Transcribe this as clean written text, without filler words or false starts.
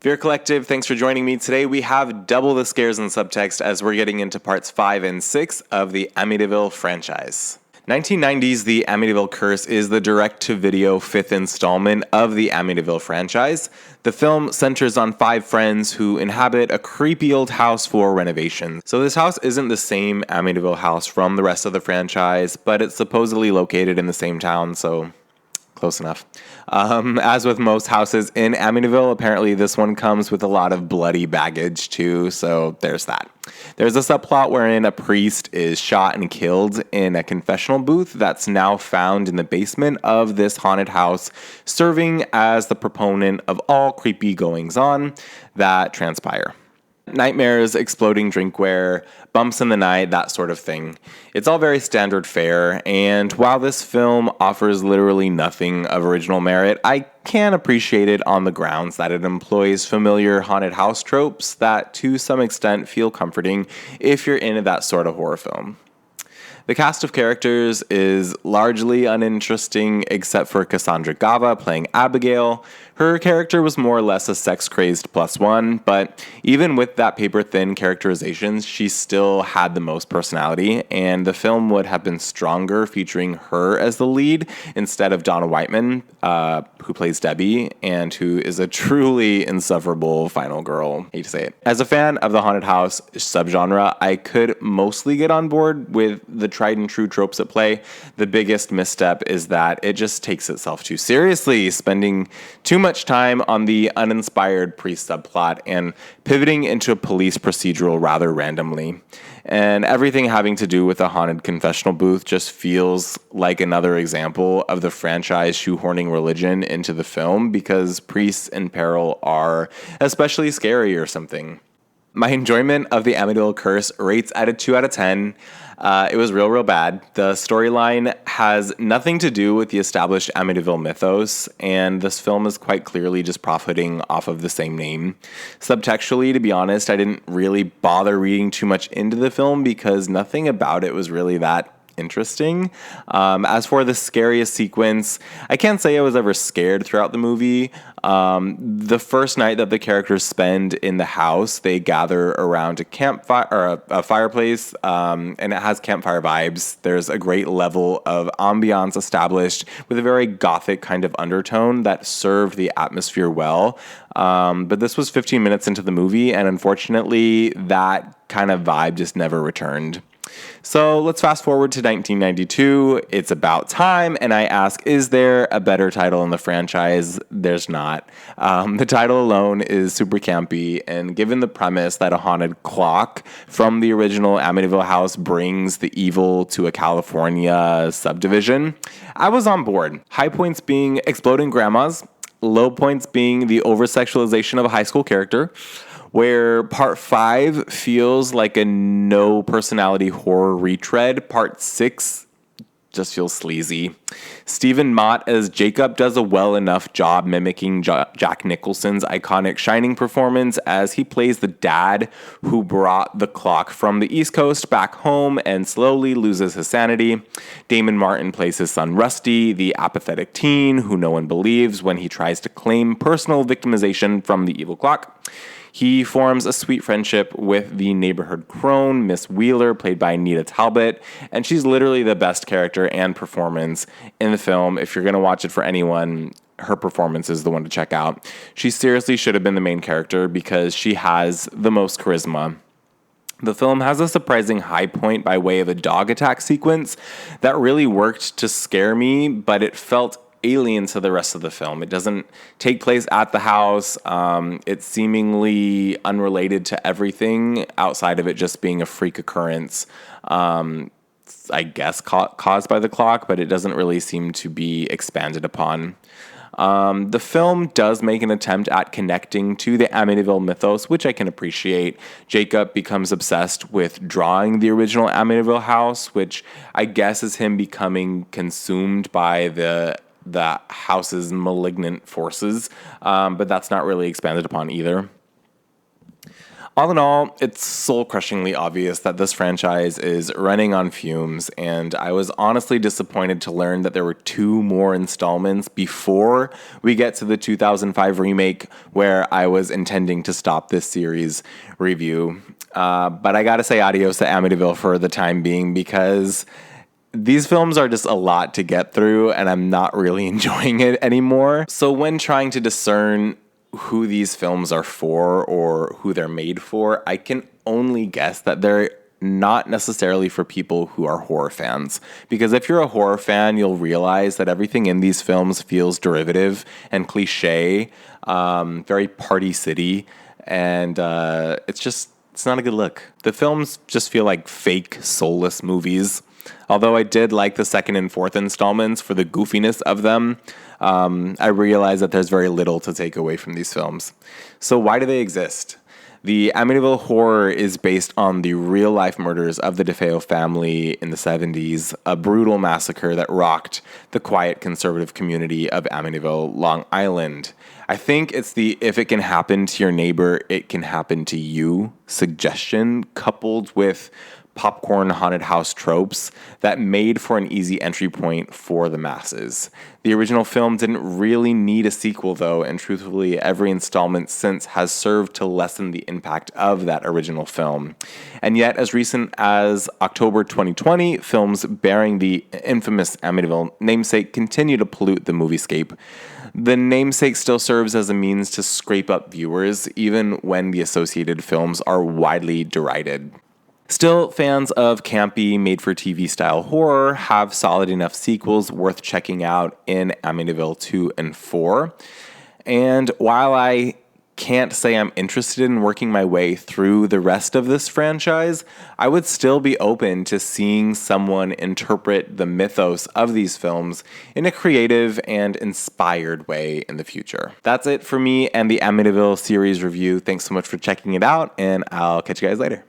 Fear Collective, thanks for joining me. Today we have double the scares and subtext as we're getting into parts 5 and 6 of the Amityville franchise. 1990's The Amityville Curse is the direct-to-video fifth installment of the Amityville franchise. The film centers on 5 friends who inhabit a creepy old house for renovation. So this house isn't the same Amityville house from the rest of the franchise, but it's supposedly located in the same town, so close enough. As with most houses in Amityville, apparently this one comes with a lot of bloody baggage too, so there's that. There's a subplot wherein a priest is shot and killed in a confessional booth that's now found in the basement of this haunted house, serving as the proponent of all creepy goings-on that transpire. Nightmares, exploding drinkware, bumps in the night, that sort of thing. It's all very standard fare, and while this film offers literally nothing of original merit, I can appreciate it on the grounds that it employs familiar haunted house tropes that to some extent feel comforting if you're into that sort of horror film. The cast of characters is largely uninteresting except for Cassandra Gava playing Abigail. Her character was more or less a sex-crazed +1, but even with that paper-thin characterization, she still had the most personality, and the film would have been stronger featuring her as the lead instead of Donna Whiteman, who plays Debbie, and who is a truly insufferable final girl. Hate to say it. As a fan of the haunted house subgenre, I could mostly get on board with the tried and true tropes at play. The biggest misstep is that it just takes itself too seriously, spending too much time on the uninspired priest subplot and pivoting into a police procedural rather randomly. And everything having to do with a haunted confessional booth just feels like another example of the franchise shoehorning religion into the film because priests in peril are especially scary or something. My enjoyment of the Amityville Curse rates at a 2 out of 10. It was real bad. The storyline has nothing to do with the established Amityville mythos, and this film is quite clearly just profiting off of the same name. Subtextually, to be honest, I didn't really bother reading too much into the film because nothing about it was really that interesting. As for the scariest sequence, I can't say I was ever scared throughout the movie. The first night that the characters spend in the house, they gather around a campfire or a fireplace, and it has campfire vibes. There's a great level of ambiance established with a very gothic kind of undertone that served the atmosphere well. But this was 15 minutes into the movie, and unfortunately, that kind of vibe just never returned. So let's fast forward to 1992. It's about time, and I ask, is there a better title in the franchise? There's not. The title alone is super campy, and given the premise that a haunted clock from the original Amityville house brings the evil to a California subdivision, I was on board. High points being exploding grandmas, low points being the over-sexualization of a high school character, where part 5 feels like a no-personality horror retread. Part 6 just feels sleazy. Stephen Mott as Jacob does a well enough job mimicking Jack Nicholson's iconic Shining performance as he plays the dad who brought the clock from the East Coast back home and slowly loses his sanity. Damon Martin plays his son Rusty, the apathetic teen who no one believes when he tries to claim personal victimization from the evil clock. He forms a sweet friendship with the neighborhood crone, Miss Wheeler, played by Nita Talbot, and she's literally the best character and performance in the film. If you're going to watch it for anyone, her performance is the one to check out. She seriously should have been the main character because she has the most charisma. The film has a surprising high point by way of a dog attack sequence that really worked to scare me, but it felt alien to the rest of the film. It doesn't take place at the house. It's seemingly unrelated to everything outside of it just being a freak occurrence, I guess caused by the clock, but it doesn't really seem to be expanded upon. The film does make an attempt at connecting to the Amityville mythos, which I can appreciate. Jacob becomes obsessed with drawing the original Amityville house, which I guess is him becoming consumed by the house's malignant forces, but that's not really expanded upon either. All in all, it's soul-crushingly obvious that this franchise is running on fumes, and I was honestly disappointed to learn that there were 2 more installments before we get to the 2005 remake, where I was intending to stop this series review. But I gotta say adios to Amityville for the time being, because these films are just a lot to get through, and I'm not really enjoying it anymore. So when trying to discern who these films are for or who they're made for, I can only guess that they're not necessarily for people who are horror fans. Because if you're a horror fan, you'll realize that everything in these films feels derivative and cliche, very Party City, and it's not a good look. The films just feel like fake, soulless movies. Although I did like the 2nd and 4th installments for the goofiness of them, I realize that there's very little to take away from these films. So why do they exist? The Amityville Horror is based on the real-life murders of the DeFeo family in the 70s, a brutal massacre that rocked the quiet conservative community of Amityville, Long Island. I think it's the "if it can happen to your neighbor, it can happen to you" suggestion, coupled with popcorn haunted house tropes that made for an easy entry point for the masses. The original film didn't really need a sequel, though, and truthfully, every installment since has served to lessen the impact of that original film. And yet, as recent as October 2020, films bearing the infamous Amityville namesake continue to pollute the moviescape. The namesake still serves as a means to scrape up viewers, even when the associated films are widely derided. Still, fans of campy, made-for-TV style horror have solid enough sequels worth checking out in Amityville 2 and 4. And while I can't say I'm interested in working my way through the rest of this franchise, I would still be open to seeing someone interpret the mythos of these films in a creative and inspired way in the future. That's it for me and the Amityville series review. Thanks so much for checking it out, and I'll catch you guys later.